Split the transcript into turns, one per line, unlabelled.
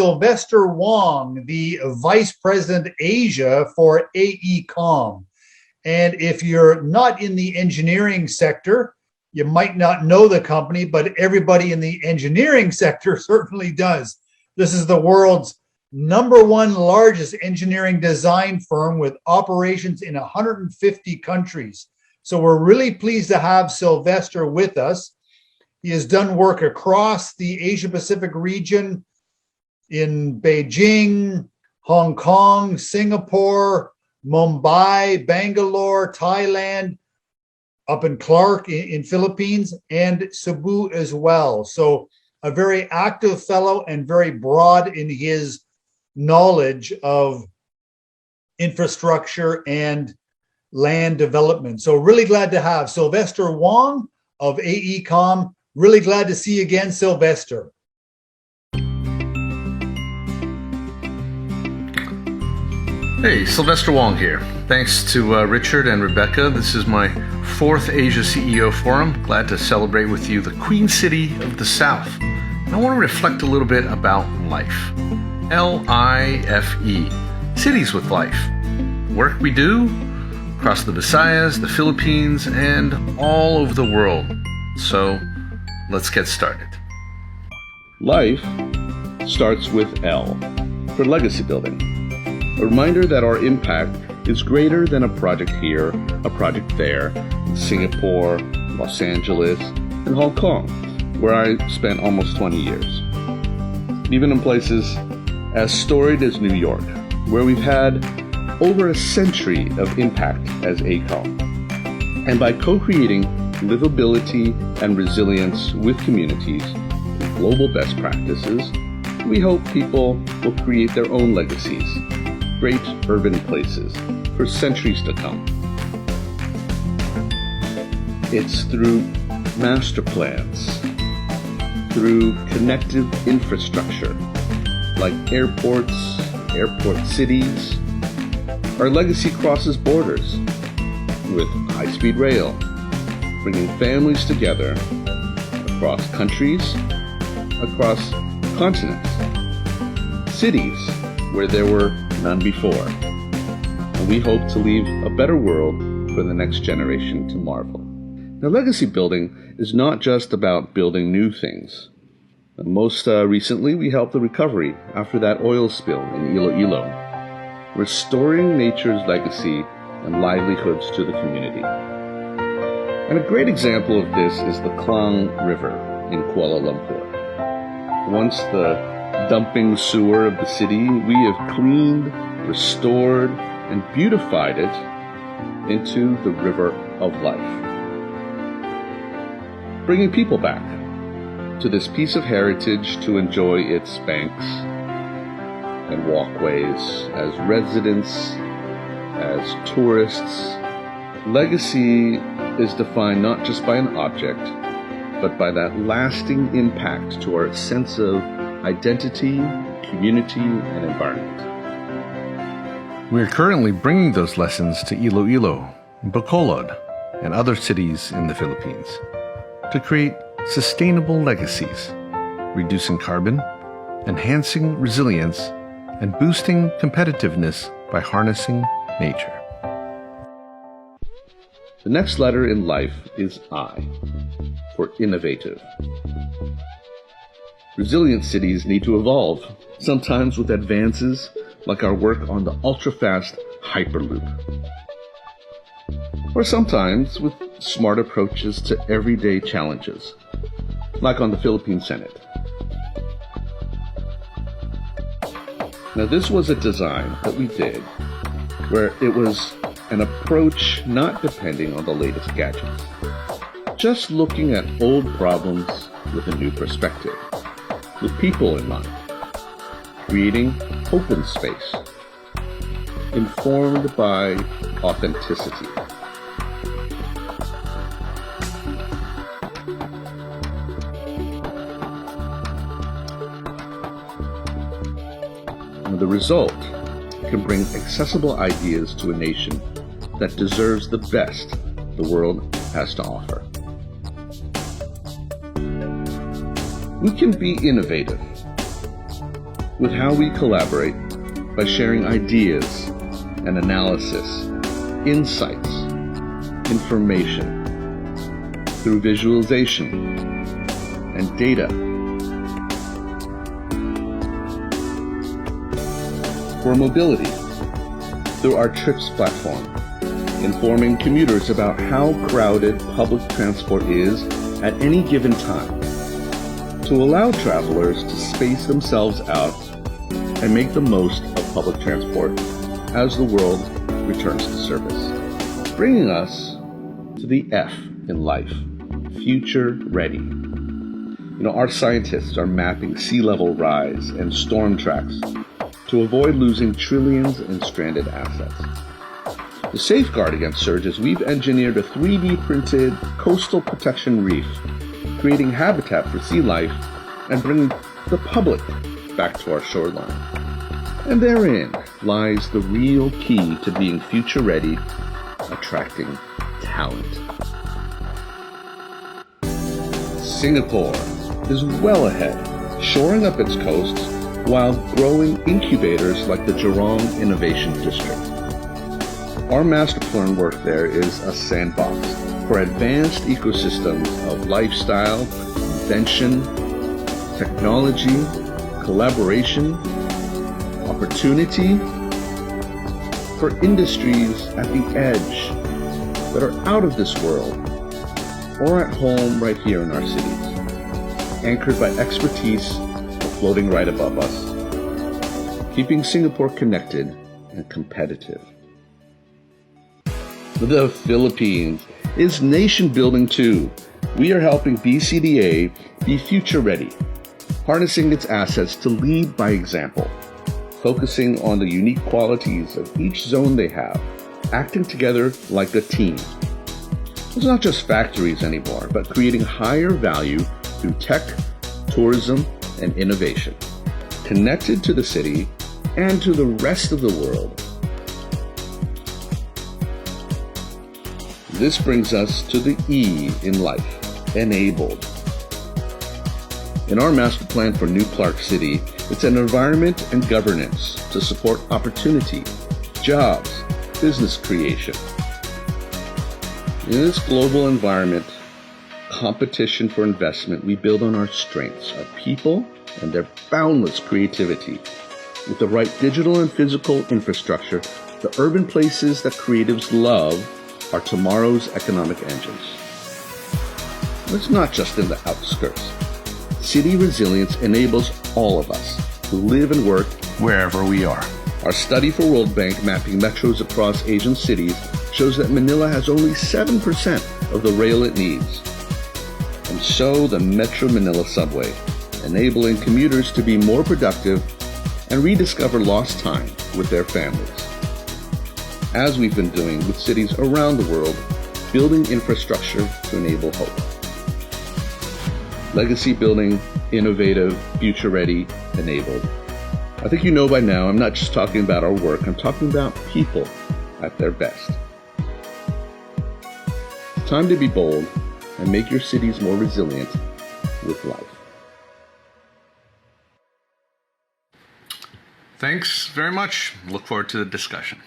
Sylvester Wong, the Vice President Asia for AECOM. And if you're not in the engineering sector, you might not know the company, but everybody in the engineering sector certainly does. This is the world's #1 largest engineering design firm with operations in 150 countries. So we're really pleased to have Sylvester with us. He has done work across the Asia Pacific region in Beijing, Hong Kong, Singapore, Mumbai, Bangalore, Thailand, up in Clark in Philippines, and Cebu as well. So a very active fellow and very broad in his knowledge of infrastructure and land development. So really glad to have Sylvester Wong of AECOM. Really glad to see you again, Sylvester.
Hey, Sylvester Wong here. Thanks to Richard and Rebecca. This is my 4th Asia CEO Forum. Glad to celebrate with you the Queen City of the South. And I want to reflect a little bit about life. L-I-F-E. Cities with life. Work we do across the Visayas, the Philippines, and all over the world. So let's get started.
Life starts with L, for legacy building. A reminder that our impact is greater than a project here, a project there, in Singapore, Los Angeles, and Hong Kong, where I spent almost 20 years. Even in places as storied as New York, where we've had over a century of impact as AECOM. And by co-creating livability and resilience with communities and global best practices, we hope people will create their own legacies, great urban places for centuries to come. It's through master plans, through connective infrastructure like airports, airport cities. Our legacy crosses borders with high-speed rail, bringing families together across countries, across continents, cities where there were none before. And we hope to leave a better world for the next generation to marvel. Now, legacy building is not just about building new things. Most recently, we helped the recovery after that oil spill in Iloilo, restoring nature's legacy and livelihoods to the community. And a great example of this is the Klang River in Kuala Lumpur. Once the dumping sewer of the city, we have cleaned, restored, and beautified it into the river of life, bringing people back to this piece of heritage to enjoy its banks and walkways as residents, as tourists. Legacy is defined not just by an object, but by that lasting impact to our sense of identity, community, and environment.
We're currently bringing those lessons to Iloilo, Bacolod, and other cities in the Philippines to create sustainable legacies, reducing carbon, enhancing resilience, and boosting competitiveness by harnessing nature.
The next letter in life is I, for innovative. Resilient cities need to evolve, sometimes with advances like our work on the ultra-fast Hyperloop, or sometimes with smart approaches to everyday challenges, like on the Philippine Senate. Now, this was a design that we did where it was an approach not depending on the latest gadgets, just looking at old problems with a new perspective, with people in mind, creating open space, informed by authenticity. The result can bring accessible ideas to a nation that deserves the best the world has to offer. We can be innovative with how we collaborate by sharing ideas and analysis, insights, information through visualization and data. For mobility, through our TRIPS platform, informing commuters about how crowded public transport is at any given time, to allow travelers to space themselves out and make the most of public transport as the world returns to service. Bringing us to the F in life, future ready. Our scientists are mapping sea level rise and storm tracks to avoid losing trillions in stranded assets. To safeguard against surges, we've engineered a 3D printed coastal protection reef, creating habitat for sea life and bringing the public back to our shoreline. And therein lies the real key to being future ready, attracting talent. Singapore is well ahead, shoring up its coasts while growing incubators like the Jurong Innovation District. Our master plan work there is a sandbox for advanced ecosystems of lifestyle, invention, technology, collaboration, opportunity for industries at the edge that are out of this world or at home right here in our cities, anchored by expertise floating right above us, keeping Singapore connected and competitive. The Philippines is nation building too. We are helping BCDA be future ready, harnessing its assets to lead by example, focusing on the unique qualities of each zone they have, acting together like a team. It's not just factories anymore, but creating higher value through tech, tourism, and innovation, connected to the city and to the rest of the world. This brings us to the E in life, enabled. In our master plan for New Clark City, it's an environment and governance to support opportunity, jobs, business creation. In this global environment, competition for investment, we build on our strengths, our people, and their boundless creativity. With the right digital and physical infrastructure, the urban places that creatives love are tomorrow's economic engines. It's not just in the outskirts. City resilience enables all of us to live and work wherever we are. Our study for World Bank mapping metros across Asian cities shows that Manila has only 7% of the rail it needs. And so the Metro Manila subway, enabling commuters to be more productive and rediscover lost time with their families. As we've been doing with cities around the world, building infrastructure to enable hope. Legacy building, innovative, future ready, enabled. I think you know by now, I'm not just talking about our work, I'm talking about people at their best. Time to be bold and make your cities more resilient with life.
Thanks very much. Look forward to the discussion.